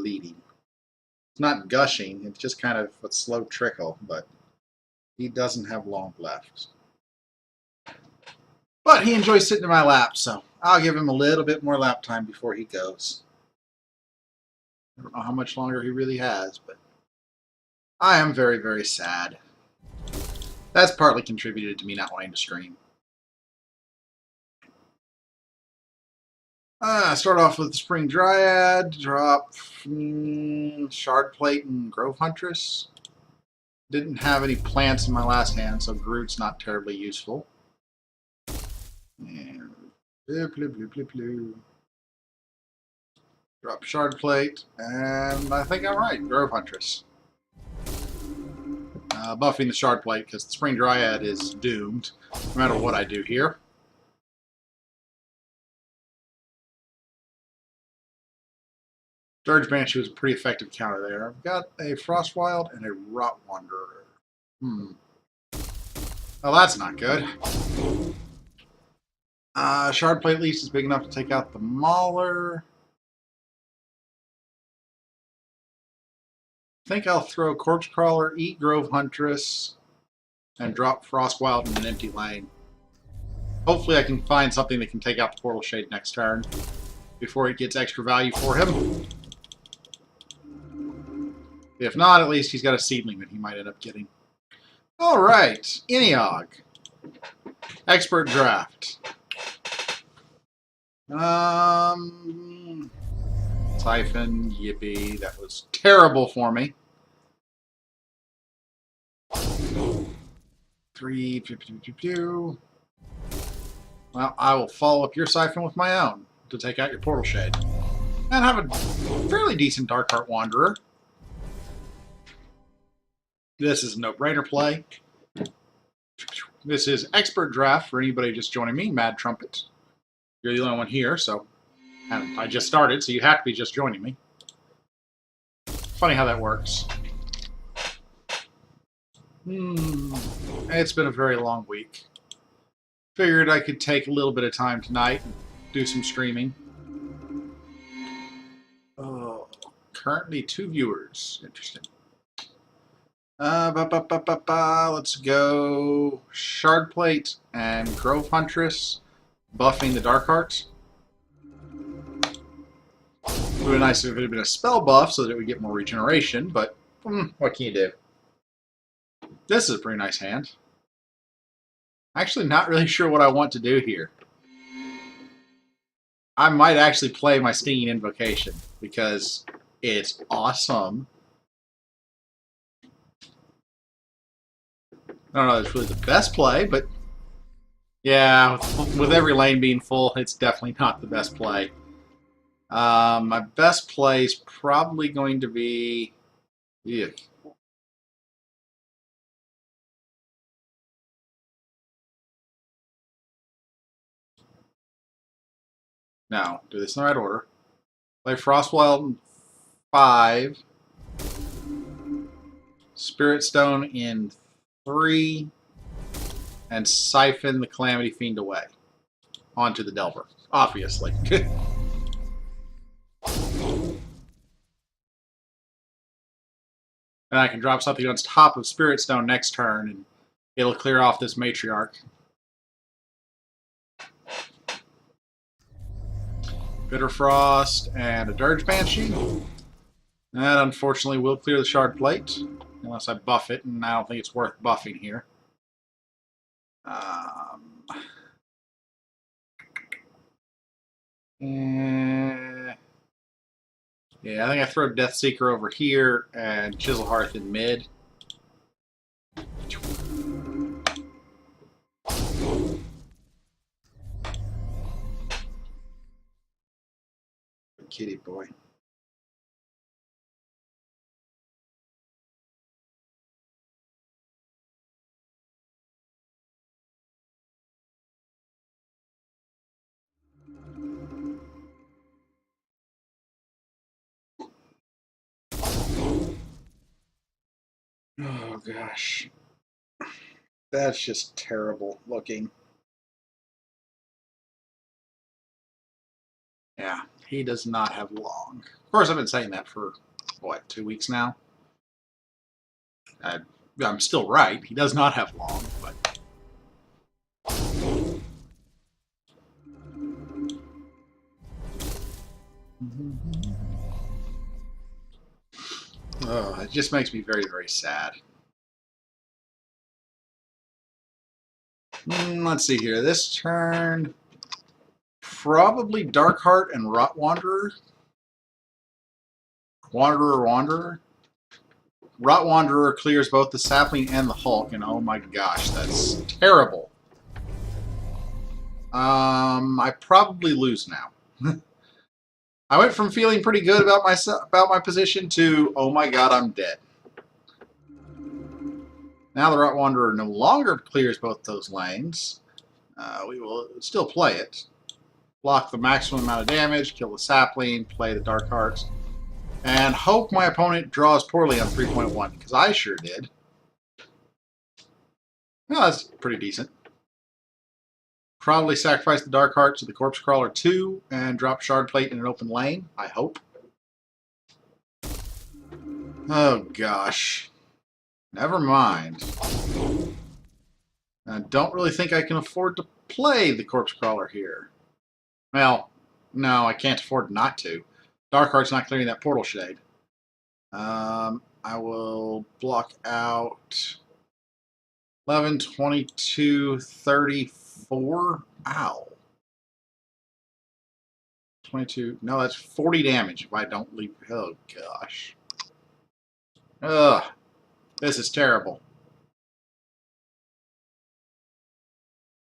bleeding. It's not gushing, it's just kind of a slow trickle, but he doesn't have long left. But he enjoys sitting in my lap, so I'll give him a little bit more lap time before he goes. I don't know how much longer he really has, but I am very, very sad. That's partly contributed to me not wanting to stream. Start off with the Spring Dryad, drop Shard Plate and Grove Huntress. Didn't have any plants in my last hand, so Groot's not terribly useful. And drop Shard Plate, and I think I'm right, Grove Huntress. Buffing the Shard Plate because the Spring Dryad is doomed, no matter what I do here. Dirge Banshee was a pretty effective counter there. I've got a Frostwild and a Rot Wanderer. Well, that's not good. Shard Plate at least is big enough to take out the Mauler. I think I'll throw Corpse Crawler, eat Grove Huntress, and drop Frostwild in an empty lane. Hopefully I can find something that can take out the Portal Shade next turn before it gets extra value for him. If not, at least he's got a seedling that he might end up getting. Alright, Eniog. Expert Draft. Siphon, yippee, that was terrible for me. 3, well, I will follow up your Siphon with my own to take out your Portal Shade. And have a fairly decent Darkheart Wanderer. This is a no-brainer play. This is Expert Draft for anybody just joining me, Mad Trumpet. You're the only one here, so... And I just started, so you have to be just joining me. Funny how that works. It's been a very long week. Figured I could take a little bit of time tonight and do some streaming. Oh, currently 2 viewers. Interesting. Let's go Shard Plate and Grove Huntress, buffing the Darkheart. It would be nice if it had been a spell buff so that it would get more regeneration, but what can you do? This is a pretty nice hand. Actually, not really sure what I want to do here. I might actually play my Stinging Invocation because it's awesome. I don't know if it's really the best play, but yeah, with every lane being full, it's definitely not the best play. My best play is probably going to be... Yeah. Now, do this in the right order. Play Frostwild in 5. Spirit Stone in 3. And Siphon the Calamity Fiend away. Onto the Delver, obviously. And I can drop something on top of Spirit Stone next turn, and it'll clear off this Matriarch. Bitter Frost and a Dirge Banshee. That unfortunately will clear the Shard Plate, unless I buff it, and I don't think it's worth buffing here. Yeah, I think I throw Deathseeker over here and Chiselhearth in mid. Kitty boy. Oh gosh. That's just terrible looking. Yeah, He does not have long. Of course, I've been saying that for, what, 2 weeks now? I'm still right. He does not have long, but... Oh, it just makes me very, very sad. Let's see here. This turn, probably Darkheart and Rot Wanderer. Wanderer. Rot Wanderer clears both the Sapling and the Hulk, and oh my gosh, that's terrible. I probably lose now. I went from feeling pretty good about my position to, oh my god, I'm dead. Now the Rot Wanderer no longer clears both those lanes. We will still play it. Block the maximum amount of damage, kill the Sapling, play the Darkheart, and hope my opponent draws poorly on 3.1, because I sure did. Well, that's pretty decent. Probably sacrifice the Darkheart to the Corpse Crawler 2 and drop Shard Plate in an open lane, I hope. Oh gosh. Never mind. I don't really think I can afford to play the Corpse Crawler here. Well, no, I can't afford not to. Darkheart's not clearing that Portal Shade. I will block out 11, 22, 34. Ow. 22. No, that's 40 damage if I don't leave. Oh, gosh. Ugh. This is terrible.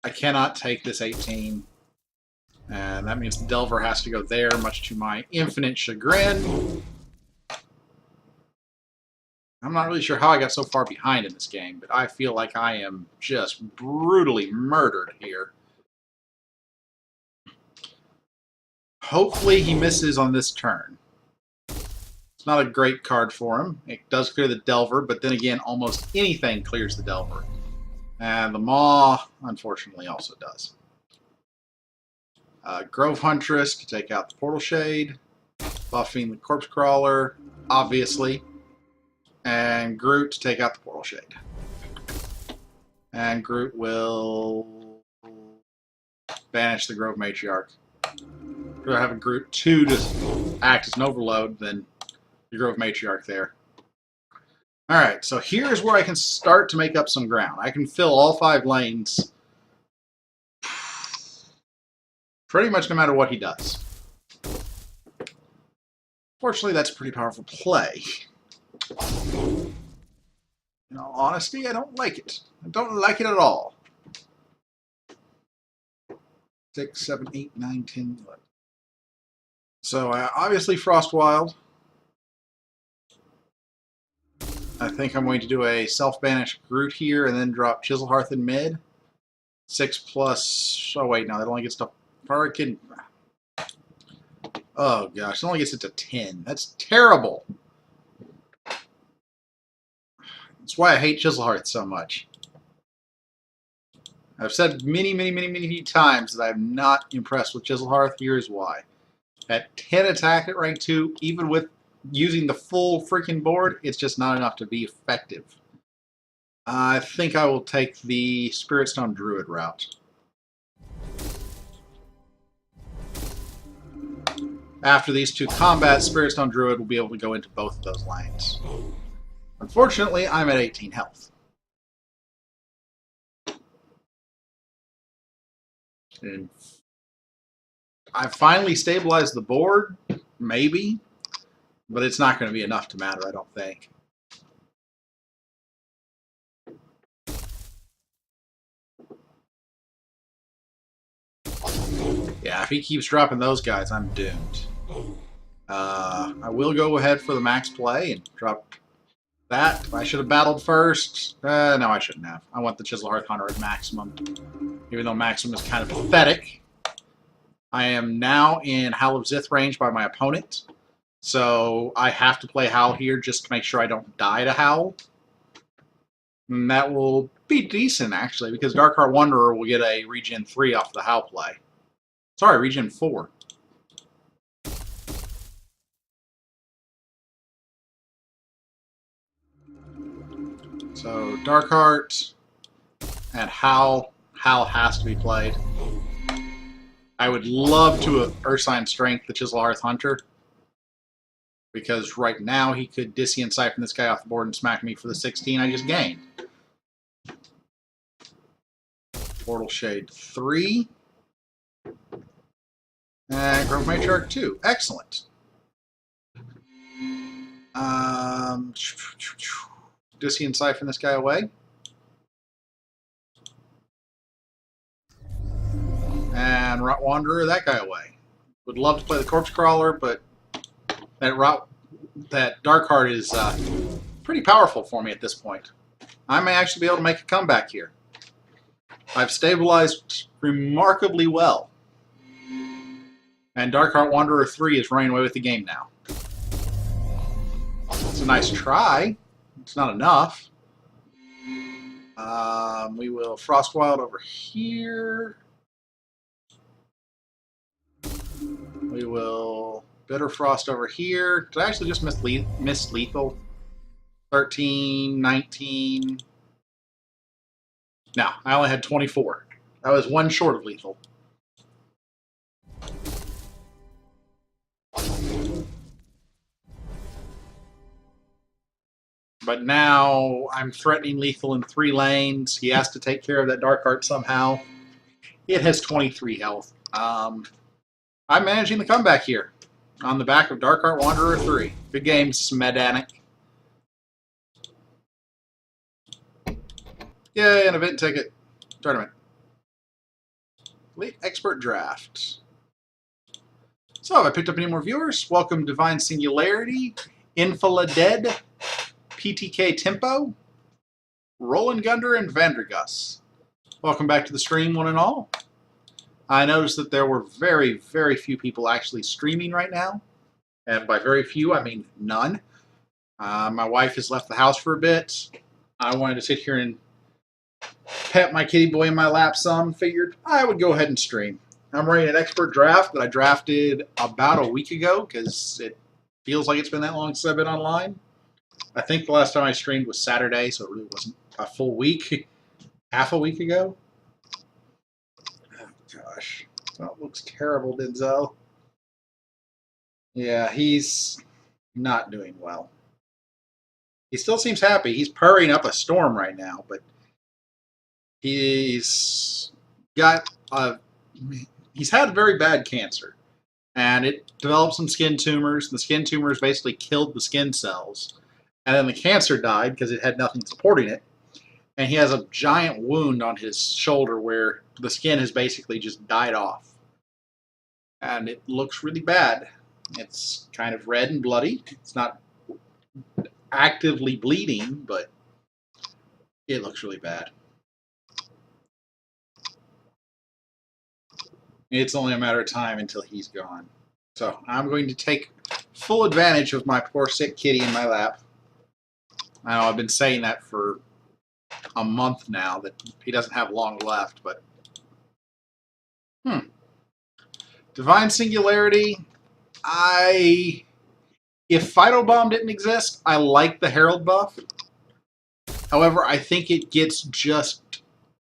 I cannot take this 18. And that means the Delver has to go there, much to my infinite chagrin. I'm not really sure how I got so far behind in this game, but I feel like I am just brutally murdered here. Hopefully he misses on this turn. It's not a great card for him. It does clear the Delver, but then again, almost anything clears the Delver. And the Maw, unfortunately, also does. Grove Huntress to take out the Portal Shade. Buffing the Corpse Crawler, obviously. And Groot to take out the Portal Shade. And Groot will banish the Grove Matriarch. We're have a Groot 2 to act as an overload, then the Grove Matriarch there. Alright, so here's where I can start to make up some ground. I can fill all 5 lanes pretty much no matter what he does. Fortunately, that's a pretty powerful play. In all honesty, I don't like it. I don't like it at all. 6, 7, 8, 9, 10, 11. So, obviously Frostwild. I think I'm going to do a self-banish Groot here and then drop Chiselhearth in mid. 6 plus... Oh, wait, no, that only gets to... Hurricane... Oh, gosh, it only gets it to 10. That's terrible. That's why I hate Chiselhearth so much. I've said many times that I'm not impressed with Chiselhearth. Here's why. At 10 attack at rank 2, even with using the full freaking board, it's just not enough to be effective. I think I will take the Spirit Stone Druid route. After these 2 combats, Spirit Stone Druid will be able to go into both of those lanes. Unfortunately, I'm at 18 health. And I've finally stabilized the board, maybe, but it's not going to be enough to matter, I don't think. Yeah, if he keeps dropping those guys, I'm doomed. I will go ahead for the max play and drop that. I should have battled first. No, I shouldn't have. I want the Chiselhearth Hunter at maximum. Even though maximum is kind of pathetic. I am now in Howl of Zith range by my opponent. So I have to play Howl here just to make sure I don't die to Howl. And that will be decent, actually, because Darkheart Wanderer will get a regen 3 off the Howl play. Sorry, regen 4. So Darkheart and Howl. Howl has to be played. I would love to have Ursine Strength the Chiselhearth Hunter, because right now he could Discy and Siphon this guy off the board and smack me for the 16 I just gained. Portal Shade 3. And Grove Matriarch 2. Excellent. Discy and Siphon this guy away. And Rot Wanderer that guy away. Would love to play the Corpse Crawler, but that Darkheart is pretty powerful for me at this point. I may actually be able to make a comeback here. I've stabilized remarkably well. And Darkheart Wanderer 3 is running away with the game now. It's a nice try. It's not enough. We will Frostwild over here. We will Bitter Frost over here. Did I actually just miss lethal? 13, 19. No, I only had 24. I was one short of lethal. But now I'm threatening lethal in 3 lanes. He has to take care of that Darkheart somehow. It has 23 health. I'm managing the comeback here on the back of Darkheart Wanderer 3. Good game, Smedanic. Yay, an event ticket. Tournament. Elite Expert Draft. So, have I picked up any more viewers? Welcome Divine Singularity, Infala Dead, PTK Tempo, Roland Gunder, and Vandergus. Welcome back to the stream, one and all. I noticed that there were very, very few people actually streaming right now. And by very few, I mean none. My wife has left the house for a bit. I wanted to sit here and pet my kitty boy in my lap some. Figured I would go ahead and stream. I'm running an expert draft that I drafted about a week ago because it feels like it's been that long since I've been online. I think the last time I streamed was Saturday, so it really wasn't a full week. Half a week ago. Oh, gosh. That looks terrible, Denzel. Yeah, he's not doing well. He still seems happy. He's purring up a storm right now, but he's got he's had very bad cancer, and it developed some skin tumors. The skin tumors basically killed the skin cells, and then the cancer died because it had nothing supporting it. And he has a giant wound on his shoulder where the skin has basically just died off, and it looks really bad. It's kind of red and bloody. It's not actively bleeding, but it looks really bad. It's only a matter of time until he's gone. So I'm going to take full advantage of my poor sick kitty in my lap. I know I've been saying that for a month now, that he doesn't have long left, but Divine Singularity, if Phytobomb didn't exist, I like the Herald buff. However, I think it gets just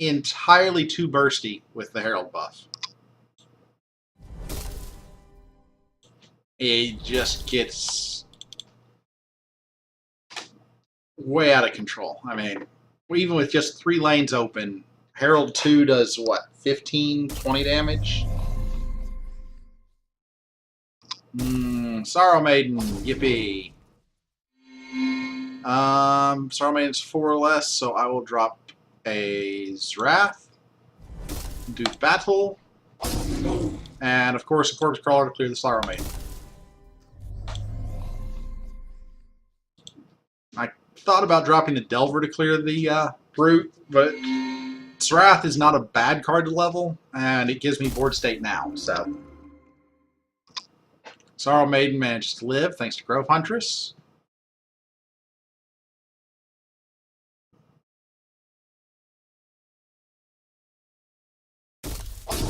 entirely too bursty with the Herald buff. It just gets way out of control. I mean, even with just 3 lanes open, Herald 2 does what, 15, 20 damage? Sorrow Maiden, yippee. Sorrow Maiden's 4 or less, so I will drop a Zrath, do battle, and of course a Corpse Crawler to clear the Sorrow Maiden. I thought about dropping the Delver to clear the Brute, but Zrath is not a bad card to level, and it gives me board state now, so. Sorrow Maiden manages to live thanks to Grove Huntress.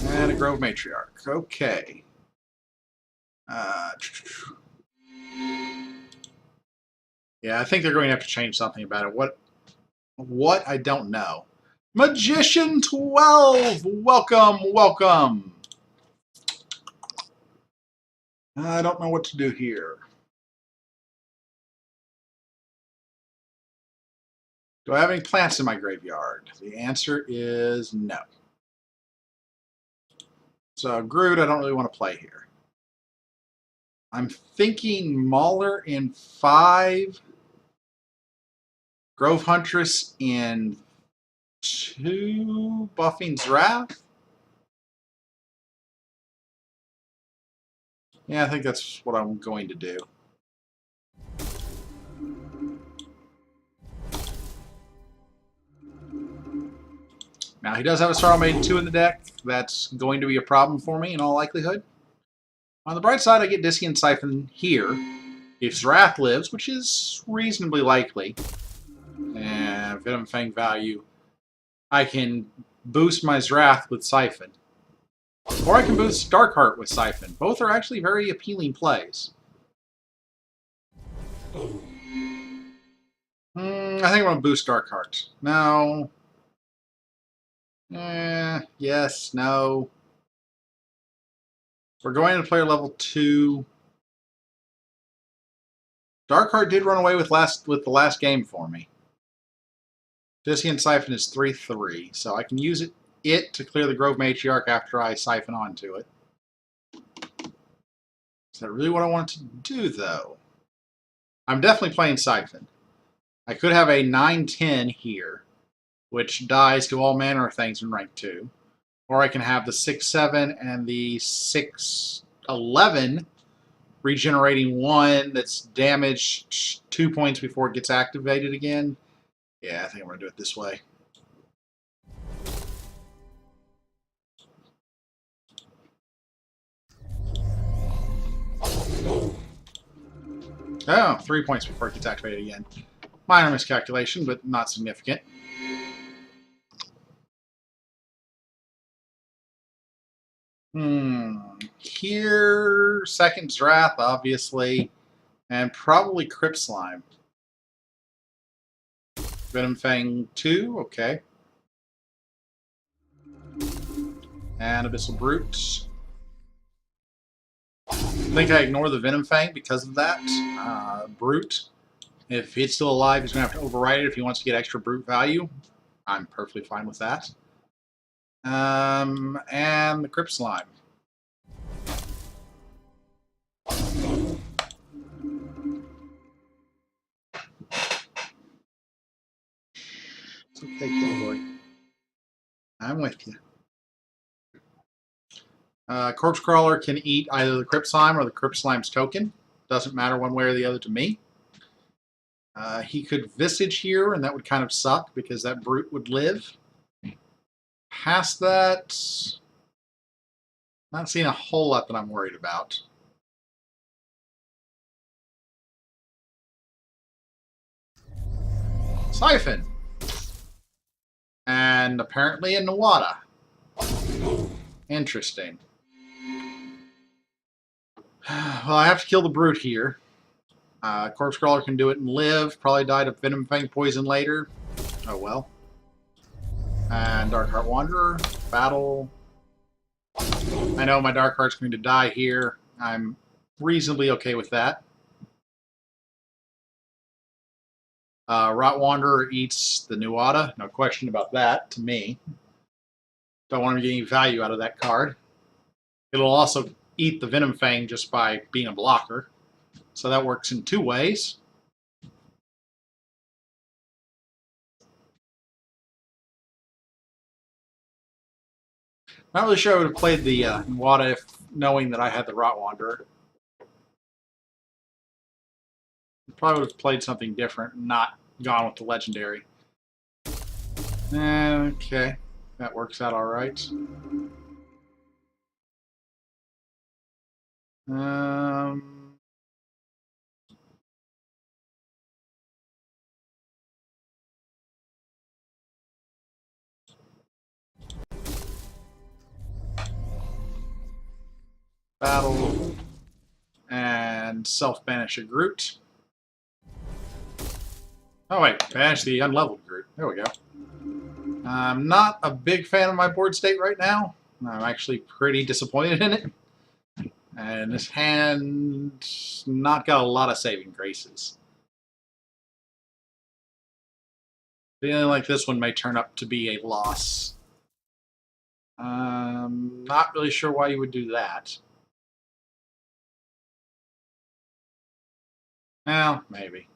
And a Grove Matriarch. Okay. Yeah, I think they're going to have to change something about it. What? I don't know. Magician 12! Welcome, welcome! I don't know what to do here. Do I have any plants in my graveyard? The answer is no. So Groot, I don't really want to play here. I'm thinking Mauler in 5, Grove Huntress in 2, Buffing's Wrath. Yeah, I think that's what I'm going to do. Now, he does have a Sorrow Maiden 2 in the deck. That's going to be a problem for me in all likelihood. On the bright side, I get Discian Siphon here. If Zrath lives, which is reasonably likely, and Venom Fang value, I can boost my Zrath with Siphon. Or I can boost Darkheart with Siphon. Both are actually very appealing plays. I think I'm going to boost Darkheart. No. Yes, no. We're going to player level 2. Darkheart did run away with the last game for me. Discian Siphon is 3/3, so I can use it to clear the Grove Matriarch after I siphon onto it. Is that really what I want to do, though? I'm definitely playing Siphon. I could have a 9/10 here, which dies to all manner of things in rank 2. Or I can have the 6/7 and the 6/11 regenerating 1 that's damaged 2 points before it gets activated again. Yeah, I think I'm going to do it this way. Oh, 3 points before it gets activated again. Minor miscalculation, but not significant. Here, second Wrath, obviously, and probably Crypt Slime. Venom Fang 2, okay. And Abyssal Brute. I think I ignore the Venom Fang because of that. Brute, if it's still alive, he's going to have to override it if he wants to get extra Brute value. I'm perfectly fine with that. And the Crypt Slime. It's okay, Killboy. I'm with you. Corpse Crawler can eat either the Crypt Slime or the Crypt Slime's token. Doesn't matter one way or the other to me. He could Visage here, and that would kind of suck because that Brute would live. Past that, not seeing a whole lot that I'm worried about. Siphon. And apparently a Nawada. Interesting. Well, I have to kill the Brute here. Corpse Crawler can do it and live. Probably died of Venom Fang poison later. Oh well. And Darkheart Wanderer. Battle. I know my Darkheart's going to die here. I'm reasonably okay with that. Rot Wanderer eats the Nuada. No question about that, to me. Don't want to get any value out of that card. It'll also eat the Venom Fang just by being a blocker. So that works in 2 ways. Not really sure I would have played the Nuada if knowing that I had the Rot Wanderer. Probably would have played something different, not gone with the Legendary. Okay, that works out all right. Battle and self-banish a Groot. Oh wait, banish the unleveled group. There we go. I'm not a big fan of my board state right now. I'm actually pretty disappointed in it. And this hand's not got a lot of saving graces. Feeling like this one may turn up to be a loss. Not really sure why you would do that. Well, maybe.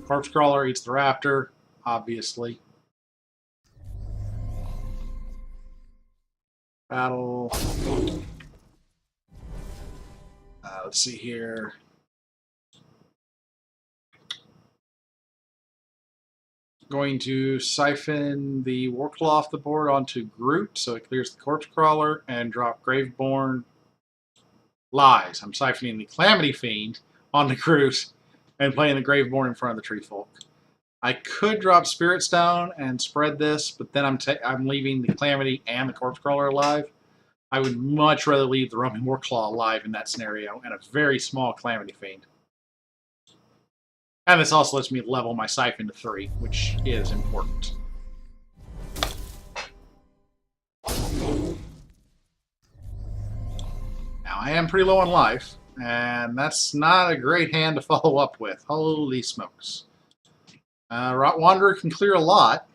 Corpse Crawler eats the Raptor, obviously. Battle. Let's see here. Going to siphon the Warclaw off the board onto Groot, so it clears the Corpse Crawler, and drop Graveborn. Lies. I'm siphoning the Calamity Fiend onto Groot and playing the Graveborn in front of the Tree Folk. I could drop Spirit Stone and spread this, but then I'm leaving the Calamity and the Corpse Crawler alive. I would much rather leave the Roaming Warclaw alive in that scenario and a very small Calamity Fiend. And this also lets me level my Siphon to 3, which is important. Now, I am pretty low on life, and that's not a great hand to follow up with. Holy smokes. Rot Wanderer can clear a lot.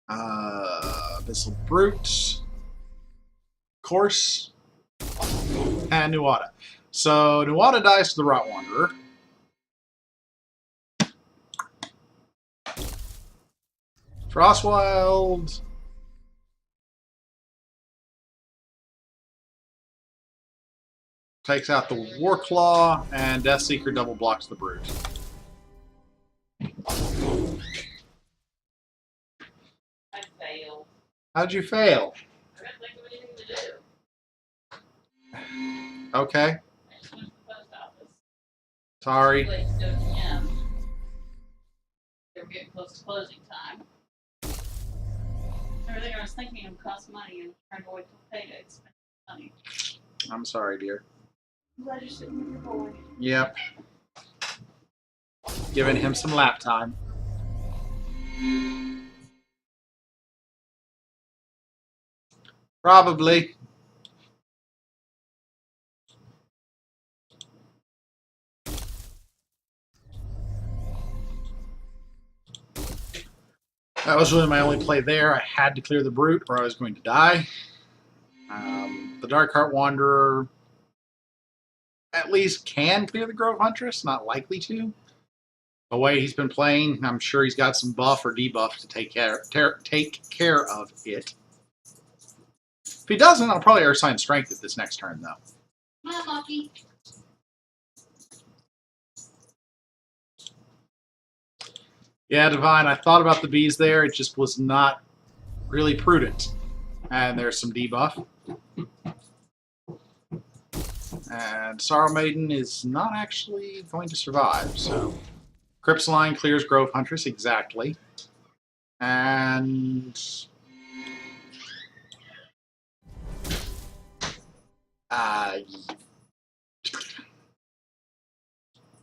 Abyssal Brute. Course. And Nuada. So Nuada dies to the Rot Wanderer. Frostwild. Takes out the Warclaw, and Deathseeker double blocks the Brute. I failed. How'd you fail? I couldn't think of anything to do. Okay. I just went to the post office. Sorry. Too late to go to the gym. They were getting close to closing time. Everything I was thinking of cost money and trying to wait till payday to spend money. I'm sorry, dear. I'm glad you're sitting with your boy. Yep. Giving him some lap time. Probably. That was really my only play there. I had to clear the Brute or I was going to die. The Darkheart Wanderer at least can clear the Grove Huntress, not likely to. The way he's been playing, I'm sure he's got some buff or debuff to take care of it. If he doesn't, I'll probably assign Strength at this next turn, though. Come on, Lucky. Yeah, Divine, I thought about the bees there. It just was not really prudent. And there's some debuff. And Sorrow Maiden is not actually going to survive, so... Cryptsaline clears Grove Huntress, exactly. And...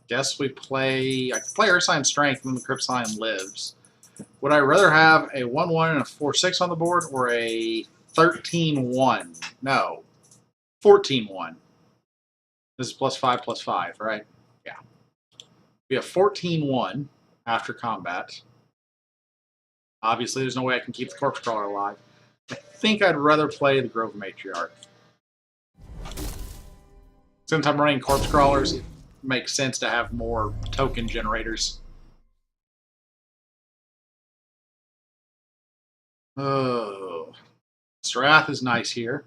guess we play... I can play Ursine Strength when the Cryptsaline lives. Would I rather have a 1-1 and a 4-6 on the board, or a 13-1? No. 14-1. This is +5/+5, right? Yeah. We have 14-1 after combat. Obviously, there's no way I can keep the Corpse Crawler alive. I think I'd rather play the Grove Matriarch. Since I'm running Corpse Crawlers, it makes sense to have more token generators. Oh. Srath is nice here.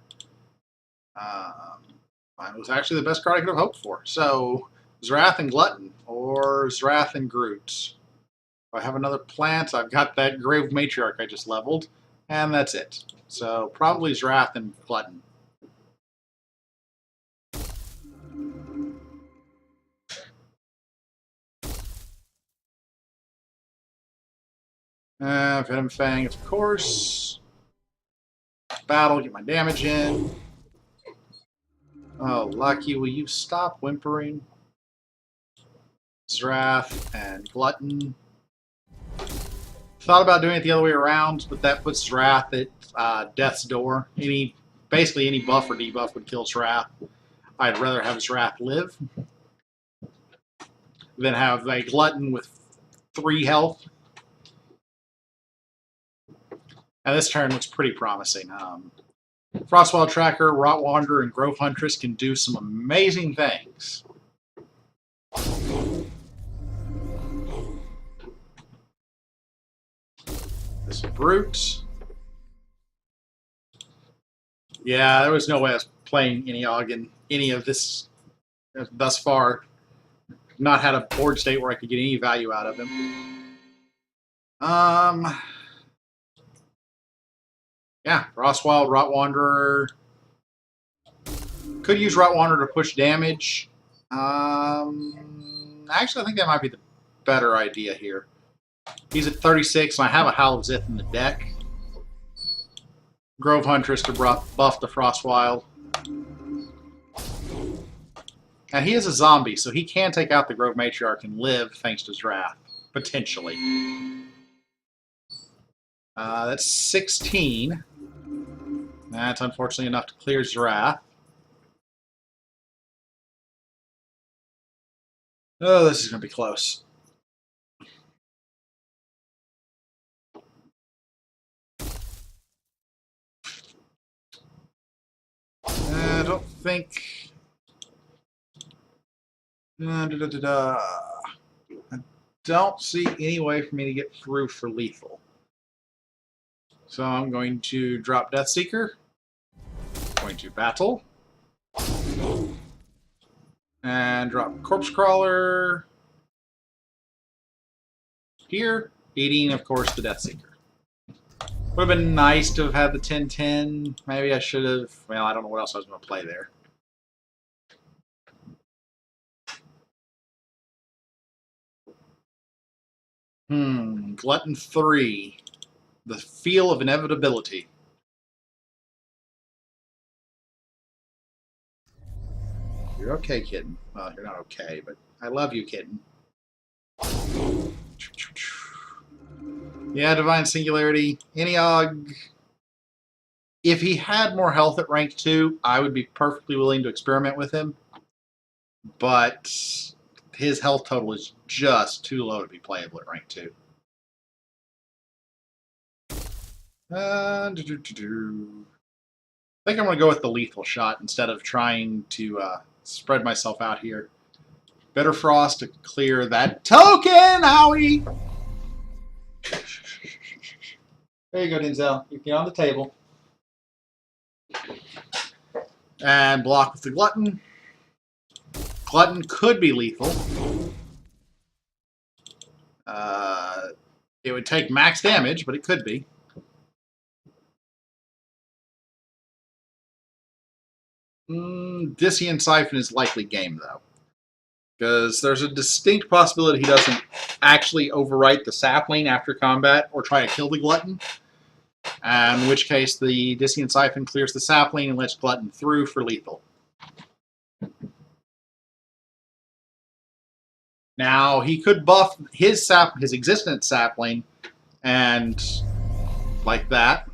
Mine was actually the best card I could have hoped for. So, Zrath and Glutton, or Zrath and Groot. If I have another plant, I've got that Grave Matriarch I just leveled, and that's it. So, probably Zrath and Glutton. Venom Fang, of course. Battle, get my damage in. Oh, Lucky, will you stop whimpering? Zrath and Glutton. Thought about doing it the other way around, but that puts Zrath at death's door. Basically any buff or debuff would kill Zrath. I'd rather have Zrath live than have a Glutton with 3 health. And this turn looks pretty promising. Frostwild Tracker, Rot Wanderer, and Grove Huntress can do some amazing things. This is Brute. Yeah, there was no way I was playing any Ogden, any of this thus far. Not had a board state where I could get any value out of him. Yeah, Frostwild, Rot Wanderer. Could use Rot Wanderer to push damage. Actually, I think that might be the better idea here. He's at 36, and I have a Howl of Zith in the deck. Grove Huntress to buff the Frostwild. And he is a zombie, so he can take out the Grove Matriarch and live thanks to his wrath, potentially. That's 16. That's unfortunately enough to clear Zrath. Oh, this is going to be close. I don't think... I don't see any way for me to get through for lethal. So I'm going to drop Deathseeker. Going to battle. And drop Corpse Crawler. Here. Eating, of course, the Deathseeker. Would have been nice to have had the 10-10. Maybe I should have... Well, I don't know what else I was going to play there. Glutton 3. The Feel of Inevitability. You're okay, kitten. Well, you're not okay, but I love you, kitten. Yeah, Divine Singularity. Eniog. If he had more health at rank 2, I would be perfectly willing to experiment with him. But his health total is just too low to be playable at rank 2. I think I'm going to go with the lethal shot instead of trying to spread myself out here. Bitter Frost to clear that token, Howie! There you go, Denzel. You get on the table. And block with the Glutton. Glutton could be lethal. It would take max damage, but it could be. Dissonant Siphon is likely game, though. Because there's a distinct possibility he doesn't actually overwrite the sapling after combat or try to kill the Glutton. In which case, the Dissonant Siphon clears the sapling and lets Glutton through for lethal. Now, he could buff his existent sapling, and like that.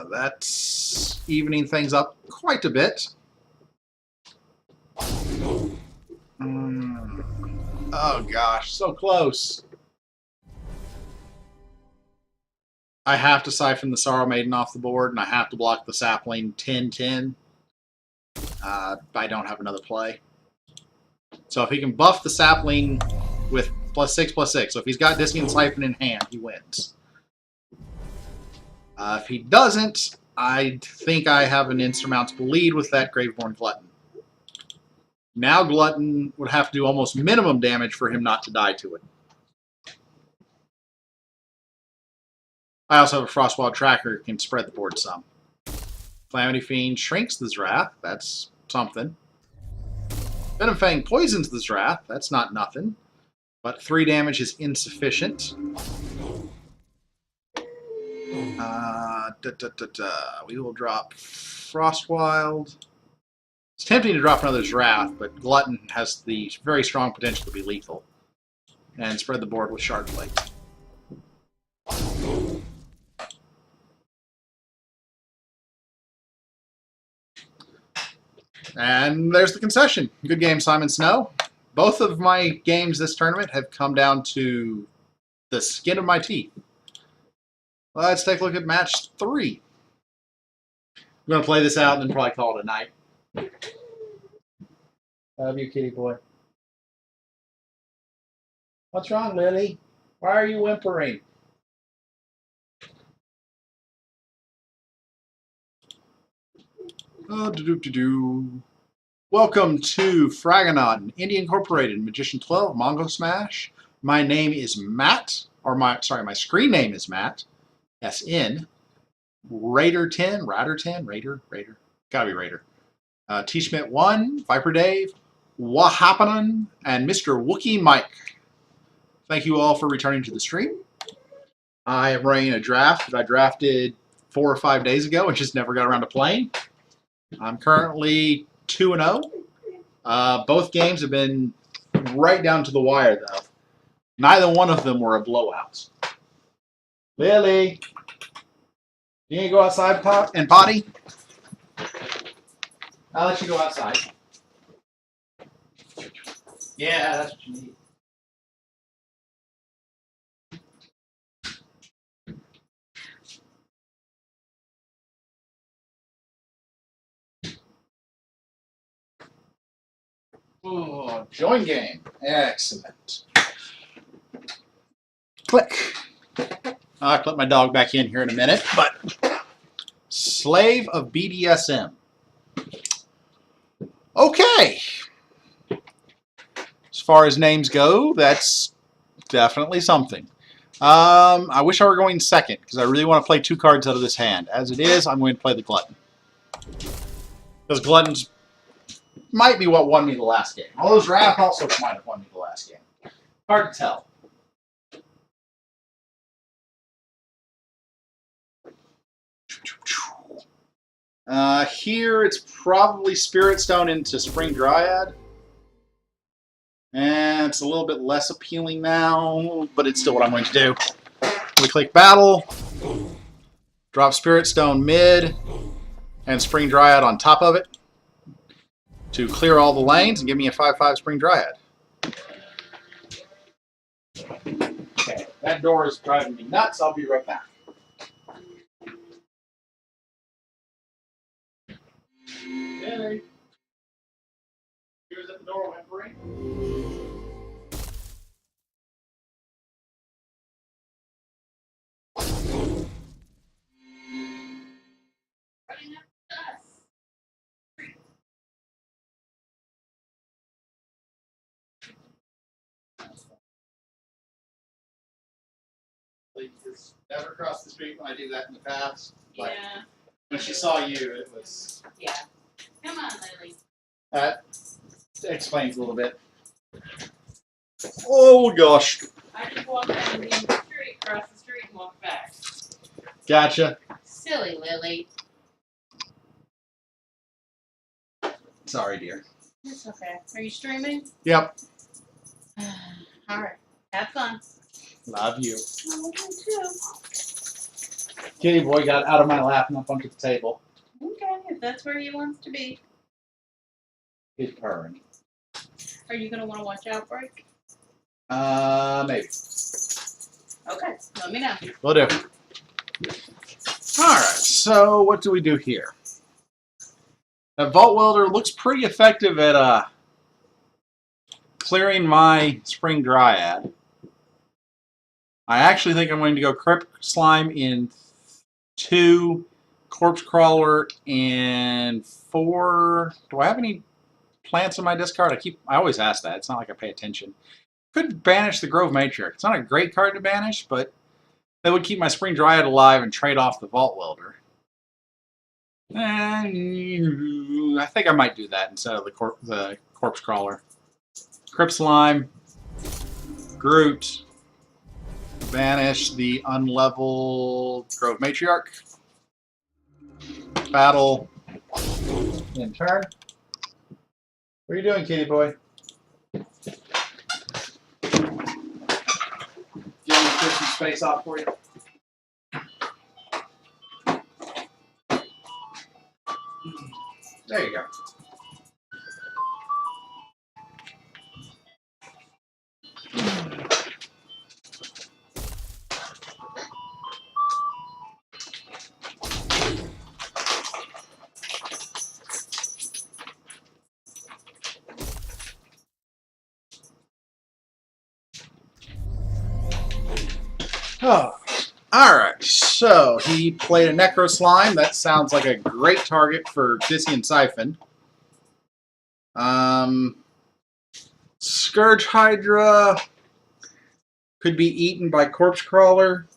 That's evening things up quite a bit. Oh gosh, so close. I have to siphon the Sorrow Maiden off the board, and I have to block the sapling 10-10. I don't have another play. So if he can buff the sapling with +6/+6, so if he's got Dissonant Siphon in hand, he wins. If he doesn't, I think I have an insurmountable lead with that Graveborn Glutton. Now Glutton would have to do almost minimum damage for him not to die to it. I also have a Frostwild Tracker who can spread the board some. Calamity Fiend shrinks the Zrath. That's something. Venom Fang poisons the Zrath. That's not nothing. But 3 damage is insufficient. We will drop Frostwild. It's tempting to drop another Wrath, but Glutton has the very strong potential to be lethal. And spread the board with Shard Plate. And there's the concession. Good game, Simon Snow. Both of my games this tournament have come down to the skin of my teeth. Let's take a look at match 3. I'm going to play this out and then probably call it a night. Love you, kitty boy. What's wrong, Lily? Why are you whimpering? Welcome to Fragonaut, Indie Incorporated, Magician 12, Mongo Smash. My name is Matt, or my screen name is Matt, SN. Raider 10, Raider, gotta be Raider. T Schmidt 1, Viper Dave, Wahapanan, and Mr. Wookie Mike. Thank you all for returning to the stream. I am running a draft that I drafted 4 or 5 days ago and just never got around to playing. I'm currently 2-0. Both games have been right down to the wire, though. Neither one of them were a blowout. Lily, you need to go outside and potty? I'll let you go outside. Yeah, that's what you need. Oh, join game. Excellent. Click. I'll put my dog back in here in a minute, but Slave of BDSM. Okay. As far as names go, that's definitely something. I wish I were going second, because I really want to play 2 cards out of this hand. As it is, I'm going to play the Glutton. Because Gluttons might be what won me the last game. Although Wrath also might have won me the last game. Hard to tell. Here it's probably Spirit Stone into Spring Dryad. And it's a little bit less appealing now, but it's still what I'm going to do. We click Battle, drop Spirit Stone mid, and Spring Dryad on top of it to clear all the lanes and give me a 5/5 Spring Dryad. Okay, that door is driving me nuts. I'll be right back. Hey. Here's at the door whimpering. Running up to us. Just never crossed the street when I do that in the past. But Yeah. when she saw you, it was. Yeah. Come on, Lily. That explains a little bit. Oh gosh. I just walked down the street, across the street, and walked back. Gotcha. Silly Lily. Sorry, dear. It's okay. Are you streaming? Yep. Alright. Have fun. Love you. I love you too. Kitty boy got out of my lap and up onto the table. Okay, if that's where he wants to be. He's purring. Are you gonna want to watch Outbreak? Maybe. Okay, let me know. Will do. Alright, so what do we do here? That Vault Welder looks pretty effective at clearing my Spring Dryad. I actually think I'm going to go Crypt Slime in 2, Corpse Crawler in 4. Do I have any plants in my discard? I always ask that. It's not like I pay attention. Could banish the Grove Matriarch. It's not a great card to banish, but that would keep my Spring Dryad alive and trade off the Vault Welder. And I think I might do that instead of the Corpse Crawler. Crypt Slime, Groot, banish the unleveled Grove Matriarch. Battle. In turn. What are you doing, kitty boy? Do you want me to clear some space off for you? There you go. Oh, all right. So he played a Necro Slime. That sounds like a great target for Dissy Siphon. Scourge Hydra could be eaten by Corpse Crawler.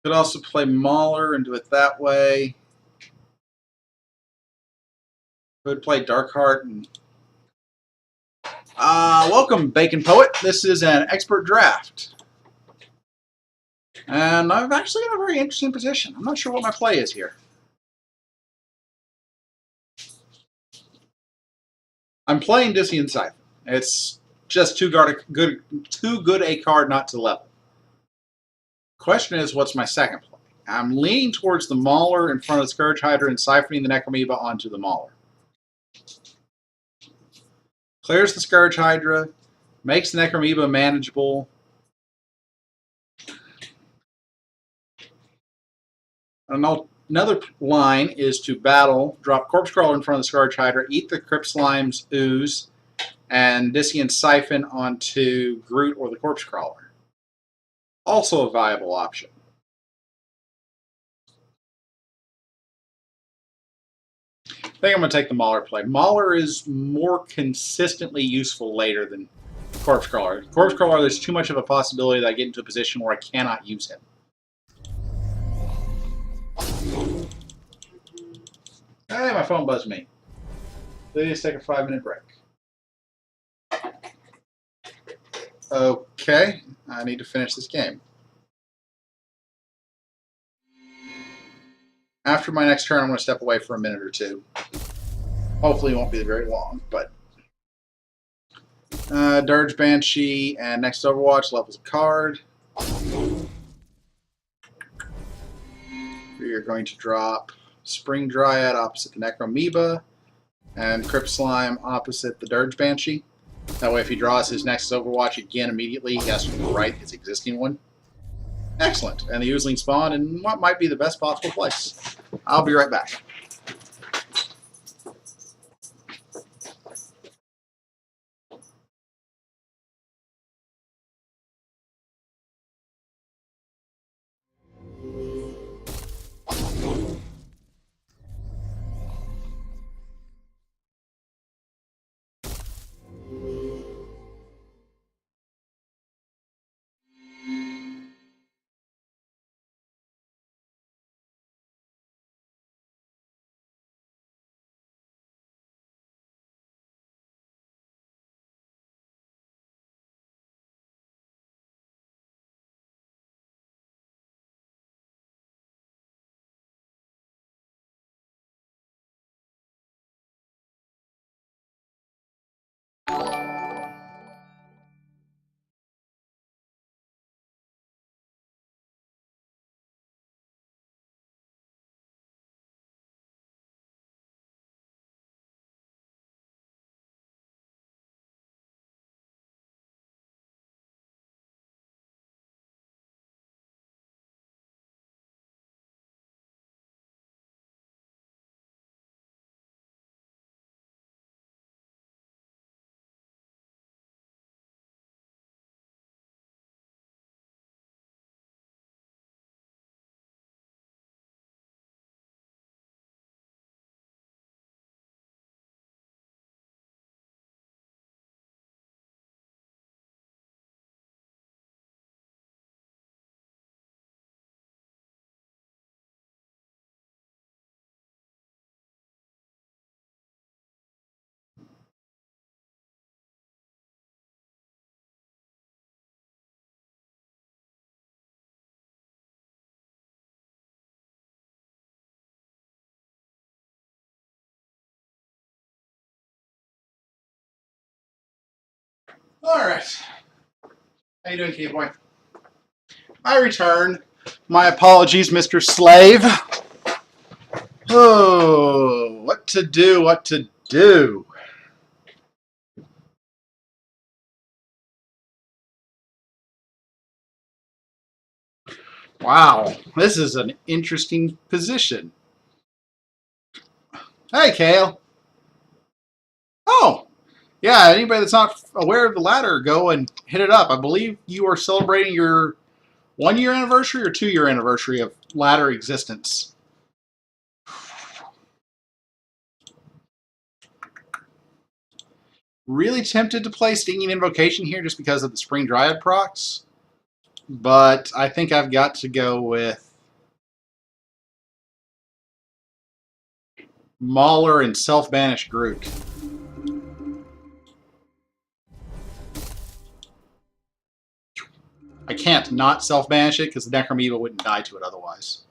Could also play Mauler and do it that way. Could play Darkheart and welcome, Bacon Poet. This is an expert draft. And I've actually got a very interesting position. I'm not sure what my play is here. I'm playing Dissy Siphon. It's just too good a card not to level. Question is, what's my second play? I'm leaning towards the Mauler in front of the Scourge Hydra and siphoning the Necromoeba onto the Mauler. Clears the Scourge Hydra, makes the Necromoeba manageable. Another line is to battle, drop Corpse Crawler in front of the Scourge Hydra, eat the Crypt Slime's ooze, and Dissy Siphon onto Groot or the Corpse Crawler. Also a viable option. I think I'm going to take the Mauler play. Mauler is more consistently useful later than Corpse Crawler. Corpse Crawler, there's too much of a possibility that I get into a position where I cannot use him. Hey, my phone buzzed me. Please take a 5-minute break. Okay, I need to finish this game. After my next turn, I'm going to step away for a minute or two. Hopefully it won't be very long, but... Dirge Banshee, and next Overwatch levels a card. We are going to drop Spring Dryad opposite the Necromoeba, and Crypt Slime opposite the Dirge Banshee. That way if he draws his next Overwatch again immediately, he has to overwrite his existing one. Excellent. And the Oozling spawn in what might be the best possible place. I'll be right back. Alright. How you doing, K-Boy? I return. My apologies, Mr. Slave. Oh, what to do, what to do. Wow, this is an interesting position. Hey, Kale. Oh, yeah, anybody that's not aware of the ladder, go and hit it up. I believe you are celebrating your 1-year anniversary or 2-year anniversary of ladder existence. Really tempted to play Stinging Invocation here just because of the Spring Dryad procs, but I think I've got to go with Mauler and Self-Banish Groot. I can't not self-banish it because the Necromoeba wouldn't die to it otherwise.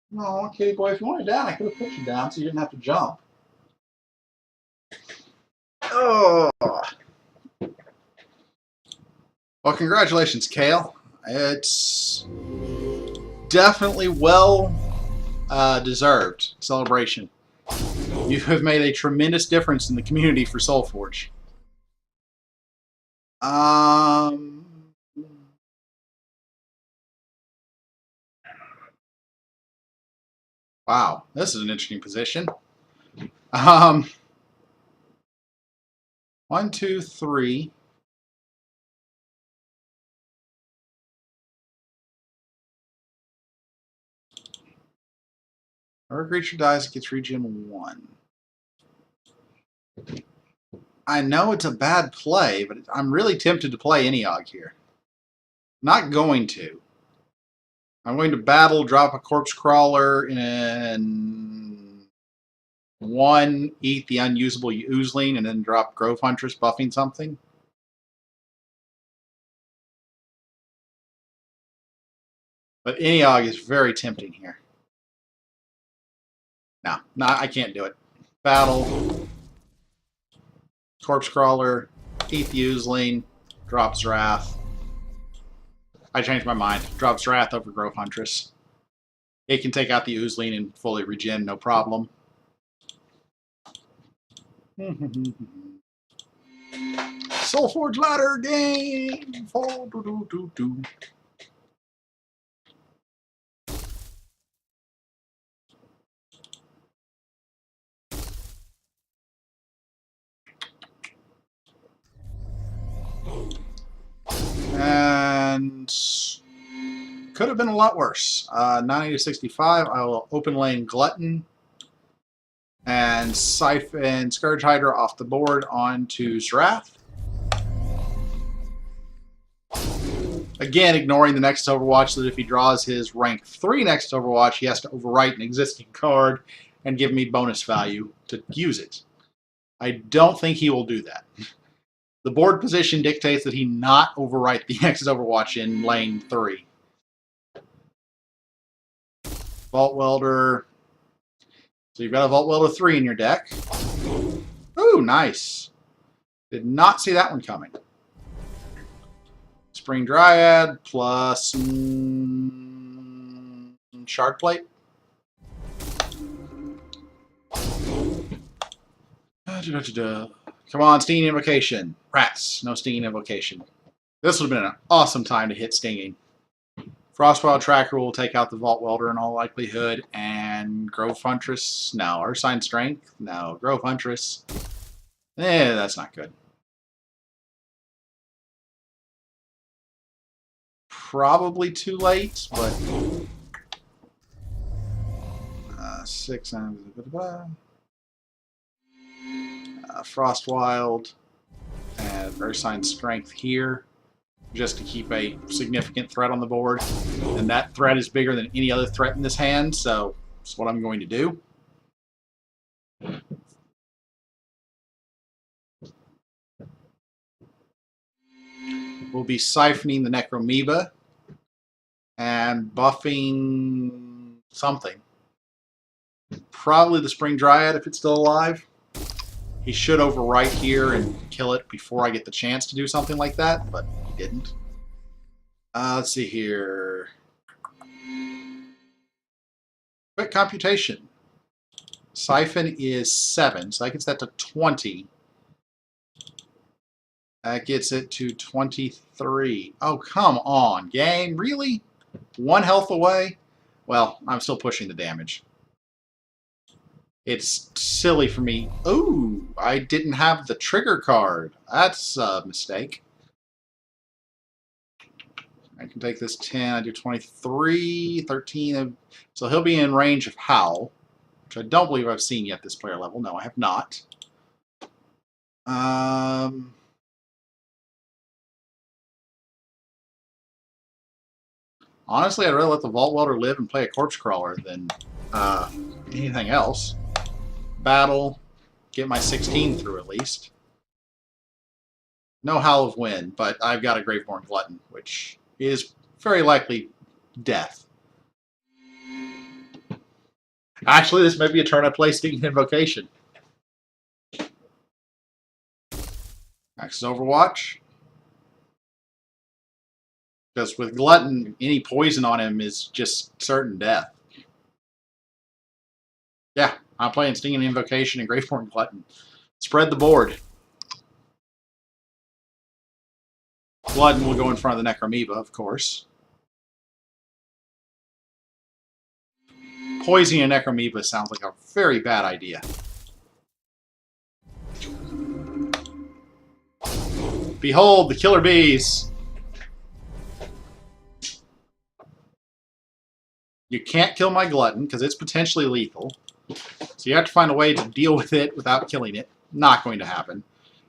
No, okay, boy, if you wanted down, I could have put you down so you didn't have to jump. Oh. Well, congratulations, Kale. It's definitely well deserved celebration. You have made a tremendous difference in the community for Solforge. Wow, this is an interesting position. 1, 2, 3. Whenever a creature dies, it gets regen 1. I know it's a bad play, but I'm really tempted to play Eniog here. Not going to. I'm going to battle, drop a Corpse Crawler, and 1, eat the unusable Oozling, and then drop Grove Huntress, buffing something. But Eniog is very tempting here. No, I can't do it. Battle, Corpse Crawler, eat the Oozling, drops Wrath. I changed my mind. Drops Wrath over Grove Huntress. It can take out the Oozling and fully regen, no problem. Solforge ladder game! And could have been a lot worse. 90 to 65. I will open lane Glutton and siphon Scourge Hydra off the board onto Zrath. Again, ignoring the next Overwatch, so that if he draws his rank 3 next Overwatch, he has to overwrite an existing card and give me bonus value to use it. I don't think he will do that. The board position dictates that he not overwrite the next Overwatch in lane 3. Vault Welder. So you've got a Vault Welder 3 in your deck. Ooh, nice. Did not see that one coming. Spring Dryad plus Shard Plate. Come on, Stinging Invocation. Rats, no Stinging Invocation. This would have been an awesome time to hit Stinging. Frostwild Tracker will take out the Vault Welder in all likelihood, and Grove Huntress, no. Ursine Strength, no. Grove Huntress, that's not good. Probably too late, but 6 times. Frostwild and Ursine Strength here, just to keep a significant threat on the board. And that threat is bigger than any other threat in this hand, so that's what I'm going to do. We'll be siphoning the Necromoeba and buffing something. Probably the Spring Dryad if it's still alive. He should overwrite here and kill it before I get the chance to do something like that, but he didn't. Let's see here. Quick computation. Siphon is 7, so I get that to 20. That gets it to 23. Oh, come on, game. Really? 1 health away? Well, I'm still pushing the damage. It's silly for me. Ooh, I didn't have the trigger card. That's a mistake. I can take this 10. I do 23, 13. So he'll be in range of Howl, which I don't believe I've seen yet this player level. No, I have not. Honestly, I'd rather let the Vault Welder live and play a Corpse Crawler than anything else. Battle, get my 16 through at least. No Howl of Wind, but I've got a Graveborn Glutton, which is very likely death. Actually, this may be a turn I play Stinging Invocation. Next is Overwatch. Because with Glutton, any poison on him is just certain death. Yeah, I'm playing Stinging Invocation and Graveborn Glutton. Spread the board. Glutton will go in front of the Necromoeba, of course. Poisoning a Necromoeba sounds like a very bad idea. Behold the killer bees! You can't kill my Glutton because it's potentially lethal. So you have to find a way to deal with it without killing it. Not going to happen.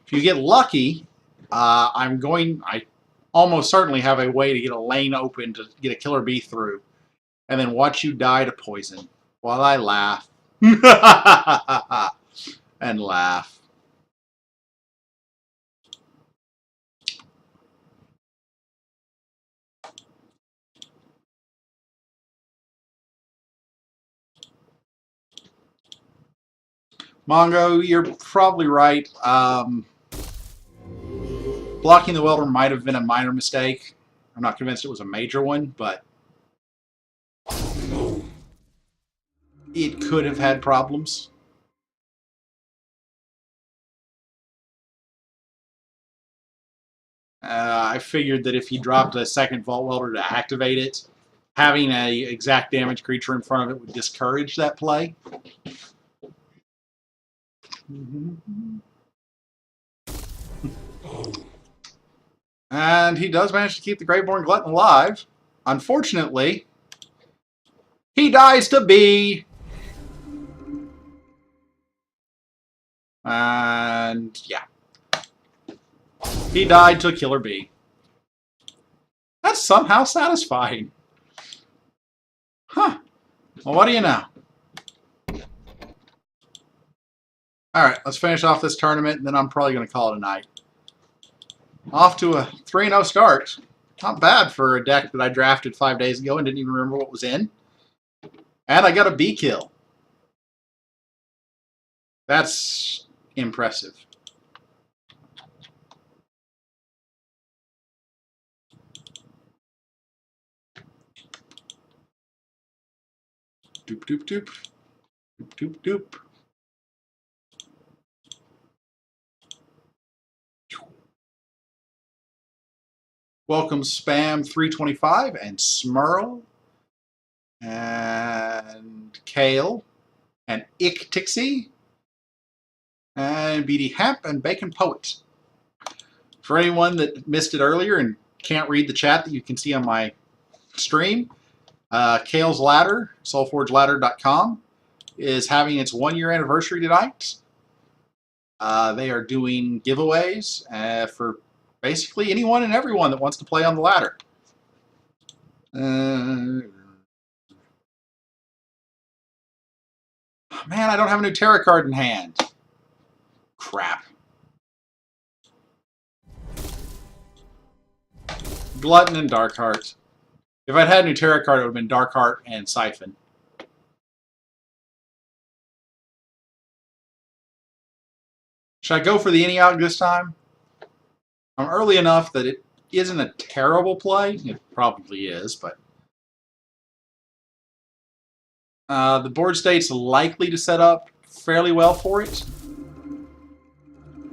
If you get lucky, I almost certainly have a way to get a lane open to get a killer bee through. And then watch you die to poison while I laugh. And laugh. Mongo, you're probably right. Blocking the welder might have been a minor mistake. I'm not convinced it was a major one, but it could have had problems. I figured that if he dropped a second Vault Welder to activate it, having an exact damage creature in front of it would discourage that play. And he does manage to keep the Graveborn Glutton alive. Unfortunately, he dies to B. And yeah. He died to a killer bee. That's somehow satisfying. Huh. Well, what do you know? Alright, let's finish off this tournament, and then I'm probably going to call it a night. Off to a 3-0 start. Not bad for a deck that I drafted 5 days ago and didn't even remember what was in. And I got a B kill. That's impressive. Doop doop doop. Doop doop doop. Welcome Spam 325 and Smurl and Kale and Ick Tixie and BD Hemp and Bacon Poet. For anyone that missed it earlier and can't read the chat that you can see on my stream, Kale's Ladder, solforgeladder.com, is having its 1-year anniversary tonight. They are doing giveaways for basically anyone and everyone that wants to play on the ladder. Man, I don't have a new tarot card in hand. Crap. Glutton and Darkheart. If I'd had a new tarot card, it would have been Dark Heart and Siphon. Should I go for the Eniog this time? I'm early enough that it isn't a terrible play. It probably is, but the board state's likely to set up fairly well for it.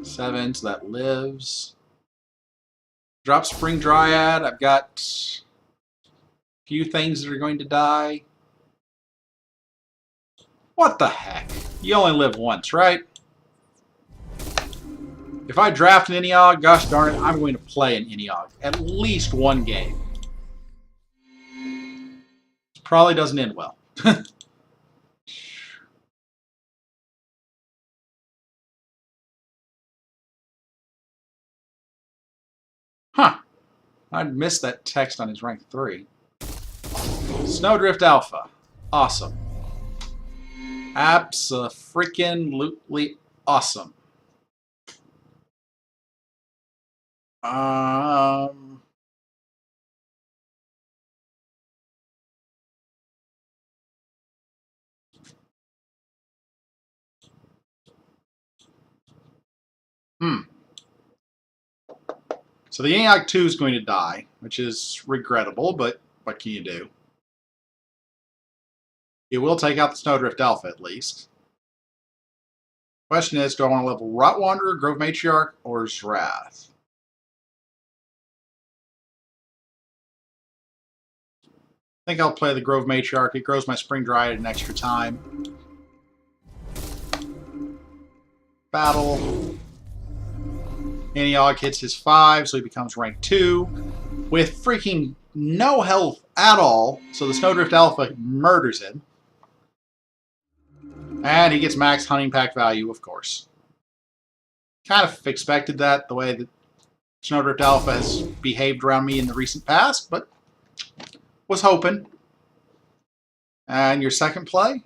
7, so that lives. Drop Spring Dryad. I've got a few things that are going to die. What the heck? You only live once, right? If I draft an Eniog, gosh darn it, I'm going to play an Eniog. At least one game. Probably doesn't end well. Huh. I'd missed that text on his rank 3. Snowdrift Alpha. Awesome. Abso-freaking-lutely awesome. So the Eniog 2 is going to die, which is regrettable, but what can you do? It will take out the Snowdrift Alpha, at least. Question is, do I want to level Rot Wanderer, Grove Matriarch, or Zrath? I think I'll play the Grove Matriarch. It grows my Spring Dryad an extra time. Battle. Eniog hits his 5, so he becomes rank 2. With freaking no health at all, so the Snowdrift Alpha murders him. And he gets max hunting pack value, of course. Kind of expected that, the way that Snowdrift Alpha has behaved around me in the recent past, but was hoping. And your second play?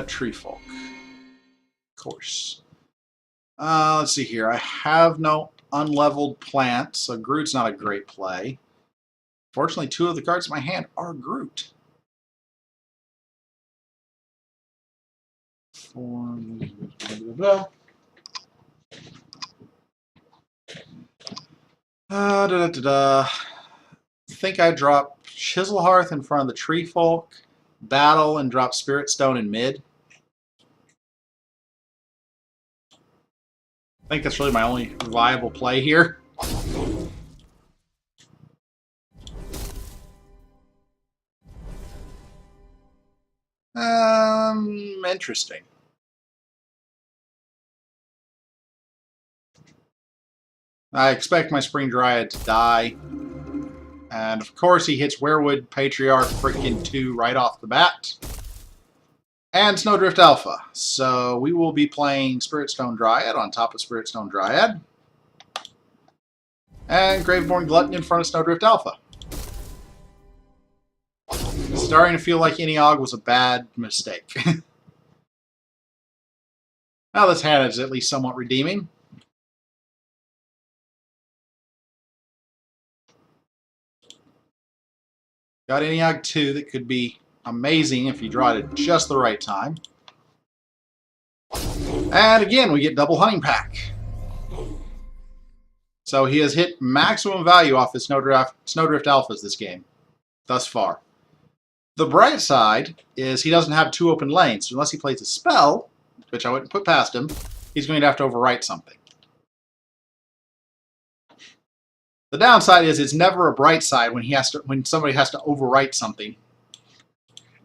Tree Folk. Of course. Let's see here. I have no unleveled plants, so Groot's not a great play. Fortunately, 2 of the cards in my hand are Groot. 4. I think I drop Chiselhearth in front of the Tree Folk, battle, and drop Spirit Stone in mid. I think that's really my only viable play here. Interesting. I expect my Spring Dryad to die. And of course he hits Werewood Patriarch freaking 2 right off the bat. And Snowdrift Alpha. So we will be playing Spirit Stone Dryad on top of Spirit Stone Dryad. And Graveborn Glutton in front of Snowdrift Alpha. It's starting to feel like Eniog was a bad mistake. Now this hand is at least somewhat redeeming. Got Eniog 2 that could be amazing if you draw it at just the right time. And again, we get double hunting pack. So he has hit maximum value off his Snowdrift Alphas this game, thus far. The bright side is he doesn't have 2 open lanes, so unless he plays a spell, which I wouldn't put past him, he's going to have to overwrite something. The downside is it's never a bright side when somebody has to overwrite something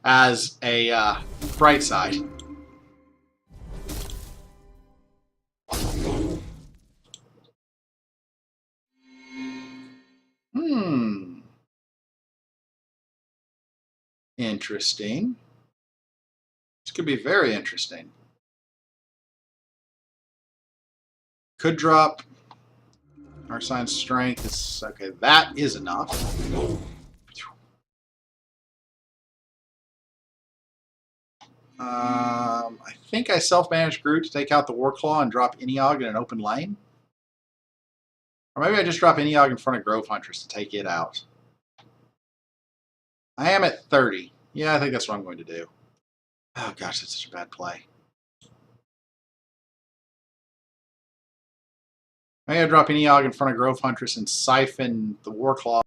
as a bright side. Interesting. This could be very interesting. Could drop Arsign Strength. Is okay, that is enough. I think I self-managed Groot to take out the Warclaw and drop Eniog in an open lane. Or maybe I just drop Eniog in front of Grove Huntress to take it out. I am at 30. Yeah, I think that's what I'm going to do. Oh gosh, that's such a bad play. Maybe I drop Eniog in front of Grove Huntress and siphon the Warclaw